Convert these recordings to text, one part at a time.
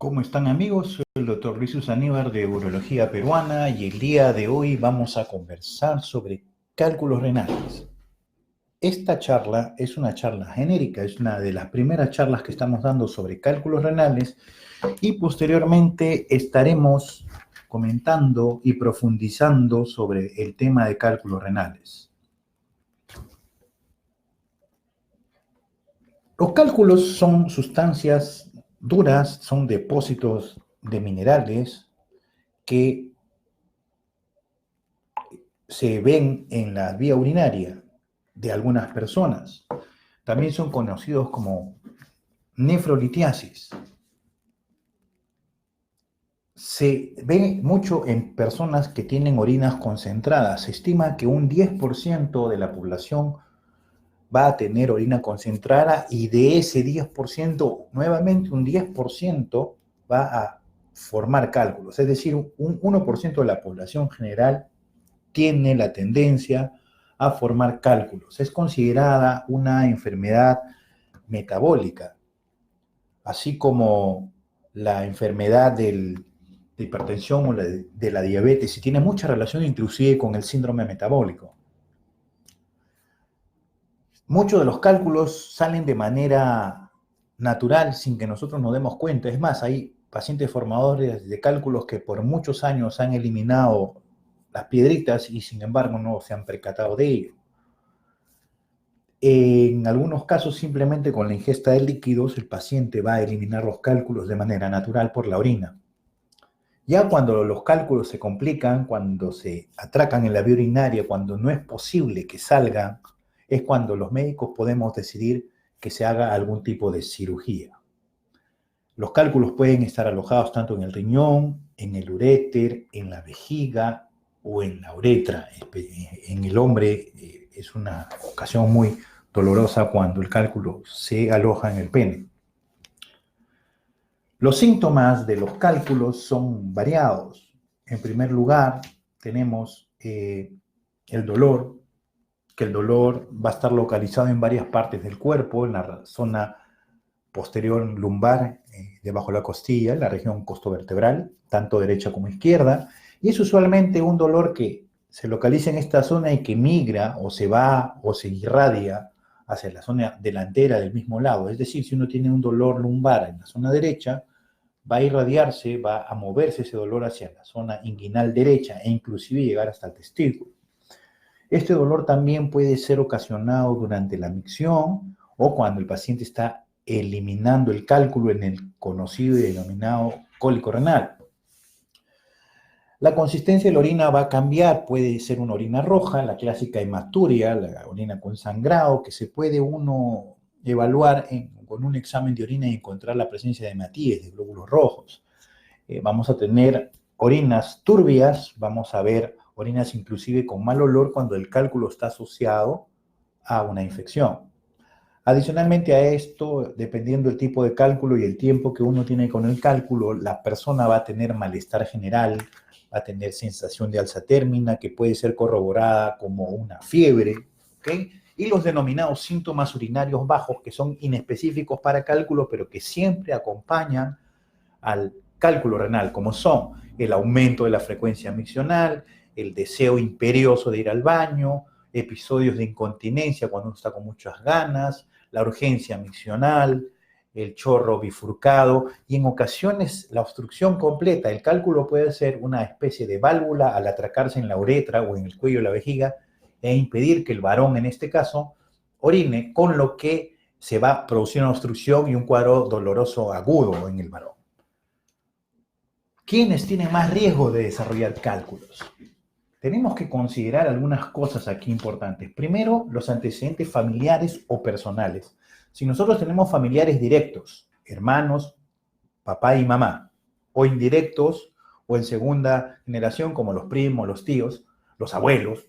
¿Cómo están amigos? Soy el doctor Luis Aníbar de Urología Peruana y el día de hoy vamos a conversar sobre cálculos renales. Esta charla es una charla genérica, es una de las primeras charlas que estamos dando sobre cálculos renales y posteriormente estaremos comentando y profundizando sobre el tema de cálculos renales. Los cálculos son sustancias duras, son depósitos de minerales que se ven en la vía urinaria de algunas personas. También son conocidos como nefrolitiasis. Se ve mucho en personas que tienen orinas concentradas. Se estima que un 10% de la población va a tener orina concentrada y de ese 10%, nuevamente un 10% va a formar cálculos. Es decir, un 1% de la población general tiene la tendencia a formar cálculos. Es considerada una enfermedad metabólica, así como la enfermedad de hipertensión o de la diabetes, y tiene mucha relación inclusive con el síndrome metabólico. Muchos de los cálculos salen de manera natural sin que nosotros nos demos cuenta. Es más, hay pacientes formadores de cálculos que por muchos años han eliminado las piedritas y sin embargo no se han percatado de ello. En algunos casos, simplemente con la ingesta de líquidos, el paciente va a eliminar los cálculos de manera natural por la orina. Ya cuando los cálculos se complican, cuando se atracan en la vía urinaria, cuando no es posible que salgan, es cuando los médicos podemos decidir que se haga algún tipo de cirugía. Los cálculos pueden estar alojados tanto en el riñón, en el uréter, en la vejiga o en la uretra. En el hombre es una ocasión muy dolorosa cuando el cálculo se aloja en el pene. Los síntomas de los cálculos son variados. En primer lugar, tenemos el dolor, que el dolor va a estar localizado en varias partes del cuerpo, en la zona posterior lumbar, debajo de la costilla, en la región costovertebral, tanto derecha como izquierda, y es usualmente un dolor que se localiza en esta zona y que migra o se va o se irradia hacia la zona delantera del mismo lado. Es decir, si uno tiene un dolor lumbar en la zona derecha, va a irradiarse, va a moverse ese dolor hacia la zona inguinal derecha e inclusive llegar hasta el testículo. Este dolor también puede ser ocasionado durante la micción o cuando el paciente está eliminando el cálculo en el conocido y denominado cólico renal. La consistencia de la orina va a cambiar, puede ser una orina roja, la clásica hematuria, la orina con sangrado, que se puede uno evaluar con un examen de orina y encontrar la presencia de hematíes, de glóbulos rojos. Vamos a tener orinas turbias, vamos a ver orinas inclusive con mal olor cuando el cálculo está asociado a una infección. Adicionalmente a esto, dependiendo del tipo de cálculo y el tiempo que uno tiene con el cálculo, la persona va a tener malestar general, va a tener sensación de alza términa que puede ser corroborada como una fiebre, ¿ok? Y los denominados síntomas urinarios bajos, que son inespecíficos para cálculo, pero que siempre acompañan al cálculo renal, como son el aumento de la frecuencia miccional, el deseo imperioso de ir al baño, episodios de incontinencia cuando uno está con muchas ganas, la urgencia miccional, el chorro bifurcado y en ocasiones la obstrucción completa. El cálculo puede ser una especie de válvula al atracarse en la uretra o en el cuello de la vejiga e impedir que el varón, en este caso, orine, con lo que se va a producir una obstrucción y un cuadro doloroso agudo en el varón. ¿Quiénes tienen más riesgo de desarrollar cálculos? Tenemos que considerar algunas cosas aquí importantes. Primero, los antecedentes familiares o personales. Si nosotros tenemos familiares directos, hermanos, papá y mamá, o indirectos, o en segunda generación, como los primos, los tíos, los abuelos,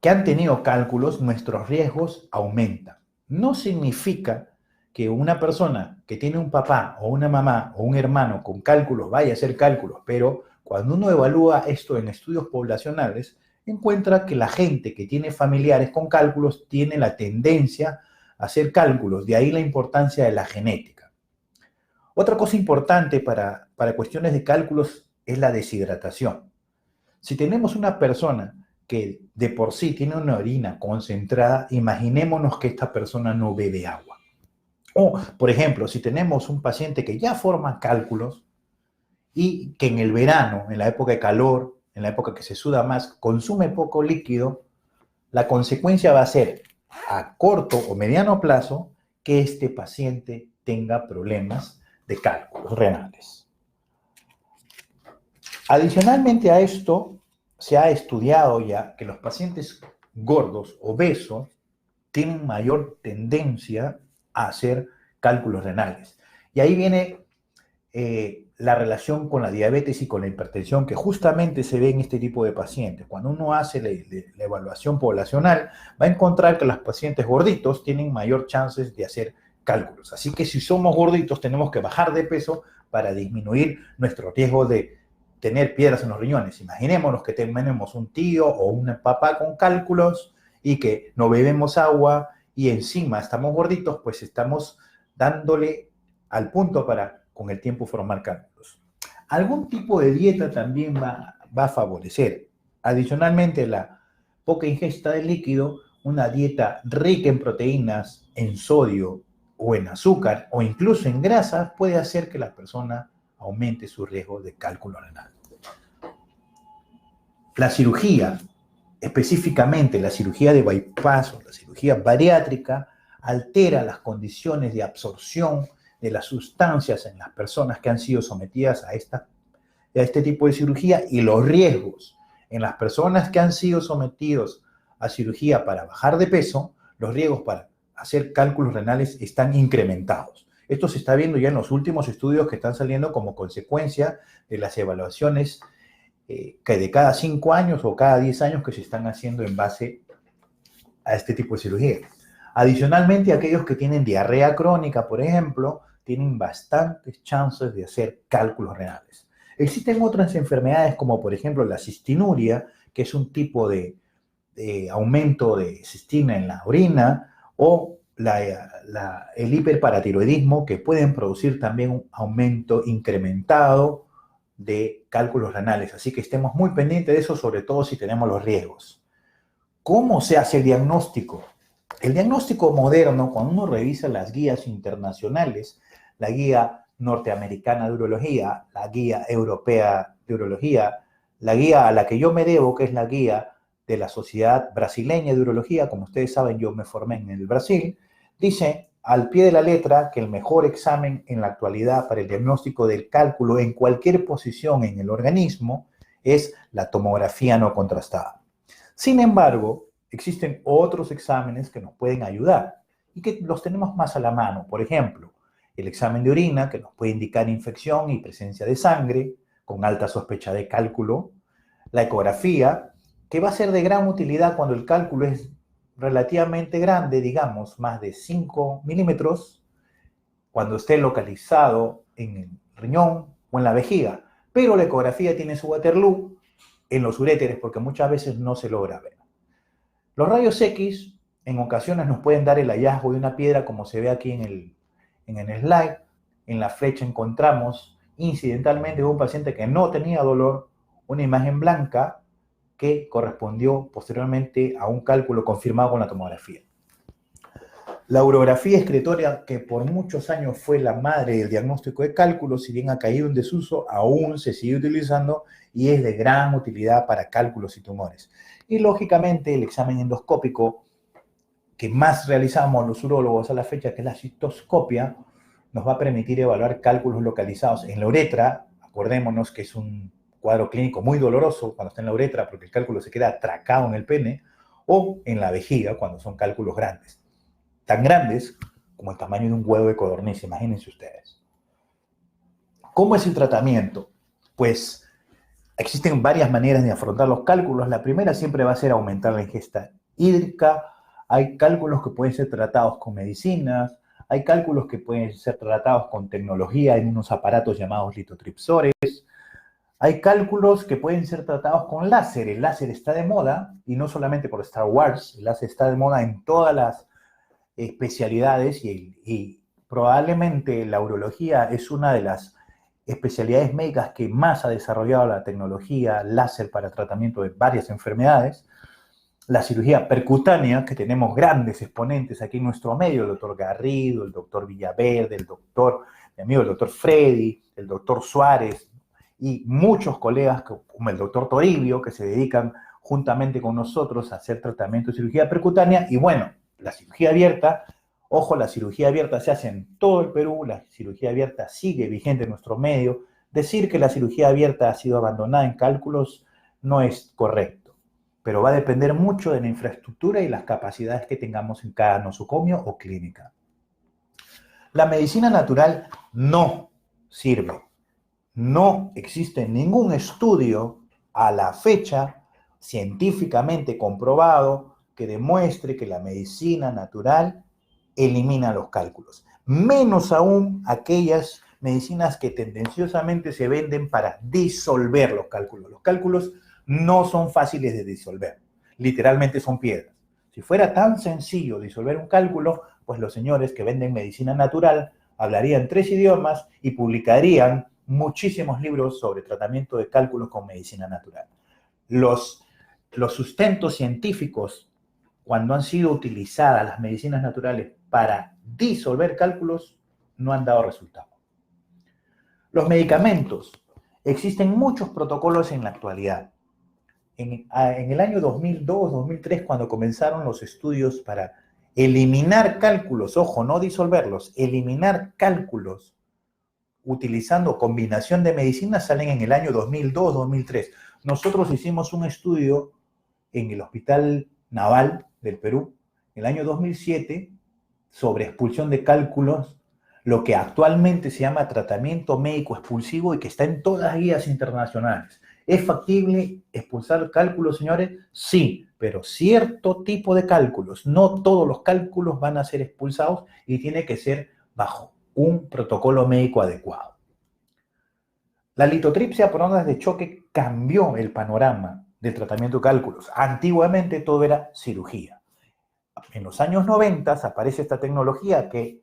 que han tenido cálculos, nuestros riesgos aumentan. No significa que una persona que tiene un papá o una mamá o un hermano con cálculos vaya a hacer cálculos, pero cuando uno evalúa esto en estudios poblacionales, encuentra que la gente que tiene familiares con cálculos tiene la tendencia a hacer cálculos, de ahí la importancia de la genética. Otra cosa importante para cuestiones de cálculos es la deshidratación. Si tenemos una persona que de por sí tiene una orina concentrada, imaginémonos que esta persona no bebe agua. O, por ejemplo, si tenemos un paciente que ya forma cálculos y que en el verano, en la época de calor, en la época que se suda más, consume poco líquido, la consecuencia va a ser a corto o mediano plazo que este paciente tenga problemas de cálculos renales. Adicionalmente a esto, se ha estudiado ya que los pacientes gordos, obesos, tienen mayor tendencia a hacer cálculos renales. Y ahí viene la relación con la diabetes y con la hipertensión que justamente se ve en este tipo de pacientes. Cuando uno hace la evaluación poblacional, va a encontrar que los pacientes gorditos tienen mayor chances de hacer cálculos. Así que si somos gorditos, tenemos que bajar de peso para disminuir nuestro riesgo de tener piedras en los riñones. Imaginémonos que tenemos un tío o un papá con cálculos y que no bebemos agua y encima estamos gorditos, pues estamos dándole al punto para con el tiempo formar cálculos. Algún tipo de dieta también va a favorecer. Adicionalmente, la poca ingesta de líquido, una dieta rica en proteínas, en sodio o en azúcar o incluso en grasas puede hacer que la persona aumente su riesgo de cálculo renal. La cirugía, específicamente la cirugía de bypass o la cirugía bariátrica, altera las condiciones de absorción de las sustancias en las personas que han sido sometidas a este tipo de cirugía y los riesgos en las personas que han sido sometidos a cirugía para bajar de peso, los riesgos para hacer cálculos renales están incrementados. Esto se está viendo ya en los últimos estudios que están saliendo como consecuencia de las evaluaciones que de cada 5 años o cada 10 años que se están haciendo en base a este tipo de cirugía. Adicionalmente, aquellos que tienen diarrea crónica, por ejemplo, tienen bastantes chances de hacer cálculos renales. Existen otras enfermedades como, por ejemplo, la cistinuria, que es un tipo de aumento de cistina en la orina, o el hiperparatiroidismo, que pueden producir también un aumento incrementado de cálculos renales. Así que estemos muy pendientes de eso, sobre todo si tenemos los riesgos. ¿Cómo se hace el diagnóstico? El diagnóstico moderno, cuando uno revisa las guías internacionales, la guía norteamericana de urología, la guía europea de urología, la guía a la que yo me debo, que es la guía de la Sociedad Brasileña de Urología, como ustedes saben, yo me formé en el Brasil, dice al pie de la letra que el mejor examen en la actualidad para el diagnóstico del cálculo en cualquier posición en el organismo es la tomografía no contrastada. Sin embargo, existen otros exámenes que nos pueden ayudar y que los tenemos más a la mano. Por ejemplo, el examen de orina, que nos puede indicar infección y presencia de sangre, con alta sospecha de cálculo. La ecografía, que va a ser de gran utilidad cuando el cálculo es relativamente grande, digamos, más de 5 milímetros, cuando esté localizado en el riñón o en la vejiga. Pero la ecografía tiene su Waterloo en los uréteres porque muchas veces no se logra ver. Los rayos X en ocasiones nos pueden dar el hallazgo de una piedra, como se ve aquí en el slide. En la flecha encontramos incidentalmente de un paciente que no tenía dolor, una imagen blanca que correspondió posteriormente a un cálculo confirmado con la tomografía. La urografía excretoria, que por muchos años fue la madre del diagnóstico de cálculos, si bien ha caído en desuso, aún se sigue utilizando y es de gran utilidad para cálculos y tumores. Y lógicamente el examen endoscópico que más realizamos los urólogos a la fecha, que es la cistoscopia, nos va a permitir evaluar cálculos localizados en la uretra. Acordémonos que es un cuadro clínico muy doloroso cuando está en la uretra porque el cálculo se queda atracado en el pene, o en la vejiga cuando son cálculos grandes. Tan grandes como el tamaño de un huevo de codorniz, imagínense ustedes. ¿Cómo es el tratamiento? Pues existen varias maneras de afrontar los cálculos. La primera siempre va a ser aumentar la ingesta hídrica. Hay cálculos que pueden ser tratados con medicinas, hay cálculos que pueden ser tratados con tecnología en unos aparatos llamados litotripsores. Hay cálculos que pueden ser tratados con láser. El láser está de moda, y no solamente por Star Wars, el láser está de moda en todas las especialidades y Probablemente la urología es una de las especialidades médicas que más ha desarrollado la tecnología láser para tratamiento de varias enfermedades. La cirugía percutánea, que tenemos grandes exponentes aquí en nuestro medio, el doctor Garrido, el doctor Villaverde, mi amigo el doctor Freddy, el doctor Suárez y muchos colegas como el doctor Toribio, que se dedican juntamente con nosotros a hacer tratamiento de cirugía percutánea. Y bueno, la cirugía abierta, ojo, la cirugía abierta se hace en todo el Perú, la cirugía abierta sigue vigente en nuestro medio. Decir que la cirugía abierta ha sido abandonada en cálculos no es correcto, pero va a depender mucho de la infraestructura y las capacidades que tengamos en cada nosocomio o clínica. La medicina natural no sirve. No existe ningún estudio a la fecha científicamente comprobado que demuestre que la medicina natural elimina los cálculos. Menos aún aquellas medicinas que tendenciosamente se venden para disolver los cálculos. Los cálculos no son fáciles de disolver, literalmente son piedras. Si fuera tan sencillo disolver un cálculo, pues los señores que venden medicina natural hablarían 3 idiomas y publicarían muchísimos libros sobre tratamiento de cálculos con medicina natural. Los sustentos científicos, cuando han sido utilizadas las medicinas naturales para disolver cálculos, no han dado resultado. Los medicamentos. Existen muchos protocolos en la actualidad. En el año 2002, 2003, cuando comenzaron los estudios para eliminar cálculos, ojo, no disolverlos, eliminar cálculos utilizando combinación de medicinas, salen en el año 2002, 2003. Nosotros hicimos un estudio en el Hospital Naval del Perú, en el año 2007, sobre expulsión de cálculos, lo que actualmente se llama tratamiento médico expulsivo y que está en todas las guías internacionales. ¿Es factible expulsar cálculos, señores? Sí, pero cierto tipo de cálculos. No todos los cálculos van a ser expulsados y tiene que ser bajo un protocolo médico adecuado. La litotripsia por ondas de choque cambió el panorama del tratamiento de cálculos. Antiguamente todo era cirugía. En los años 90 aparece esta tecnología que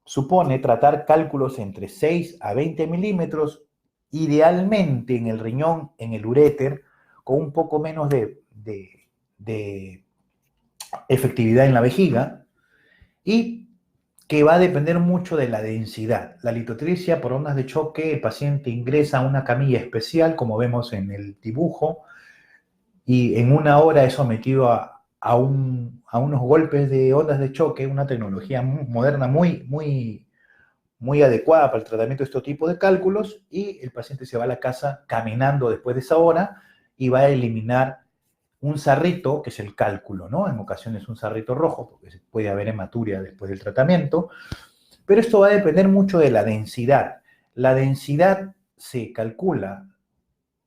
supone tratar cálculos entre 6 a 20 milímetros, idealmente en el riñón, en el uréter, con un poco menos de efectividad en la vejiga, y que va a depender mucho de la densidad. La litotripsia por ondas de choque, el paciente ingresa a una camilla especial, como vemos en el dibujo, y en 1 hora es sometido a unos golpes de ondas de choque, una tecnología moderna muy adecuada para el tratamiento de este tipo de cálculos, y el paciente se va a la casa caminando después de esa hora y va a eliminar un sarrito, que es el cálculo, ¿no? En ocasiones un sarrito rojo, porque puede haber hematuria después del tratamiento, pero esto va a depender mucho de la densidad. La densidad se calcula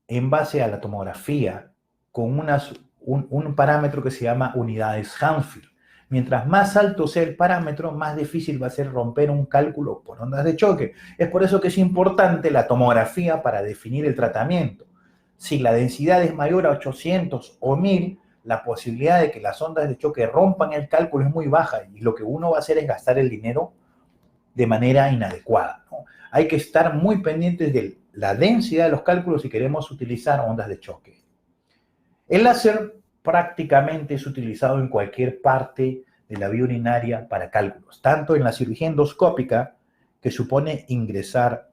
en base a la tomografía con un parámetro que se llama unidades Hadfield. Mientras más alto sea el parámetro, más difícil va a ser romper un cálculo por ondas de choque. Es por eso que es importante la tomografía para definir el tratamiento. Si la densidad es mayor a 800 o 1000, la posibilidad de que las ondas de choque rompan el cálculo es muy baja y lo que uno va a hacer es gastar el dinero de manera inadecuada, ¿no? Hay que estar muy pendientes de la densidad de los cálculos si queremos utilizar ondas de choque. El láser prácticamente es utilizado en cualquier parte de la vía urinaria para cálculos, tanto en la cirugía endoscópica, que supone ingresar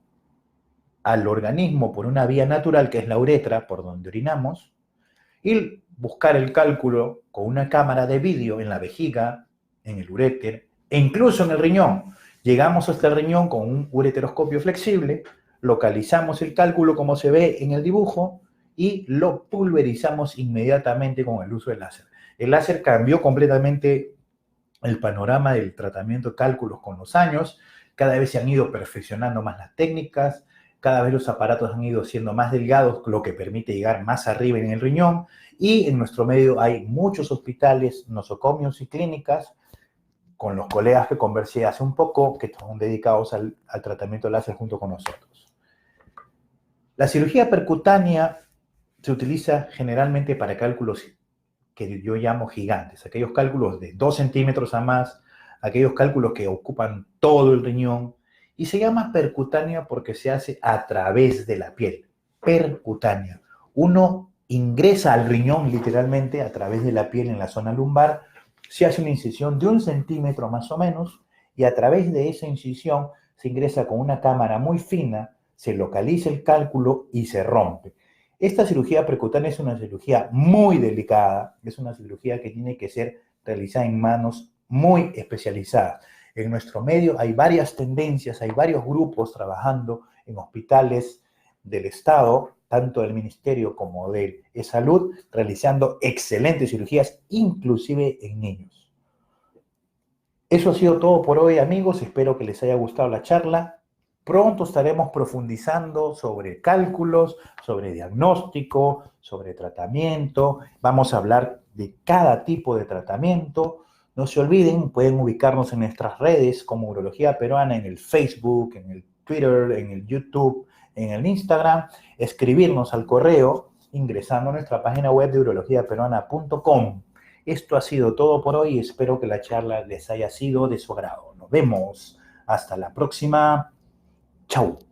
al organismo por una vía natural, que es la uretra, por donde urinamos, y buscar el cálculo con una cámara de vídeo en la vejiga, en el uréter, e incluso en el riñón. Llegamos hasta el riñón con un ureteroscopio flexible, localizamos el cálculo como se ve en el dibujo y lo pulverizamos inmediatamente con el uso del láser. El láser cambió completamente el panorama del tratamiento de cálculos con los años. Cada vez se han ido perfeccionando más las técnicas, cada vez los aparatos han ido siendo más delgados, lo que permite llegar más arriba en el riñón, y en nuestro medio hay muchos hospitales, nosocomios y clínicas, con los colegas que conversé hace un poco, que están dedicados al tratamiento láser junto con nosotros. La cirugía percutánea se utiliza generalmente para cálculos que yo llamo gigantes, aquellos cálculos de 2 centímetros a más, aquellos cálculos que ocupan todo el riñón, y se llama percutánea porque se hace a través de la piel, percutánea. Uno ingresa al riñón literalmente a través de la piel en la zona lumbar, se hace una incisión de 1 centímetro más o menos, y a través de esa incisión se ingresa con una cámara muy fina, se localiza el cálculo y se rompe. Esta cirugía percutánea es una cirugía muy delicada, es una cirugía que tiene que ser realizada en manos muy especializadas. En nuestro medio hay varias tendencias, hay varios grupos trabajando en hospitales del Estado, tanto del Ministerio como de Salud, realizando excelentes cirugías, inclusive en niños. Eso ha sido todo por hoy, amigos. Espero que les haya gustado la charla. Pronto estaremos profundizando sobre cálculos, sobre diagnóstico, sobre tratamiento. Vamos a hablar de cada tipo de tratamiento. No se olviden, pueden ubicarnos en nuestras redes como Urología Peruana, en el Facebook, en el Twitter, en el YouTube, en el Instagram. Escribirnos al correo ingresando a nuestra página web de urologiaperuana.com. Esto ha sido todo por hoy. Espero que la charla les haya sido de su agrado. Nos vemos. Hasta la próxima. Chau.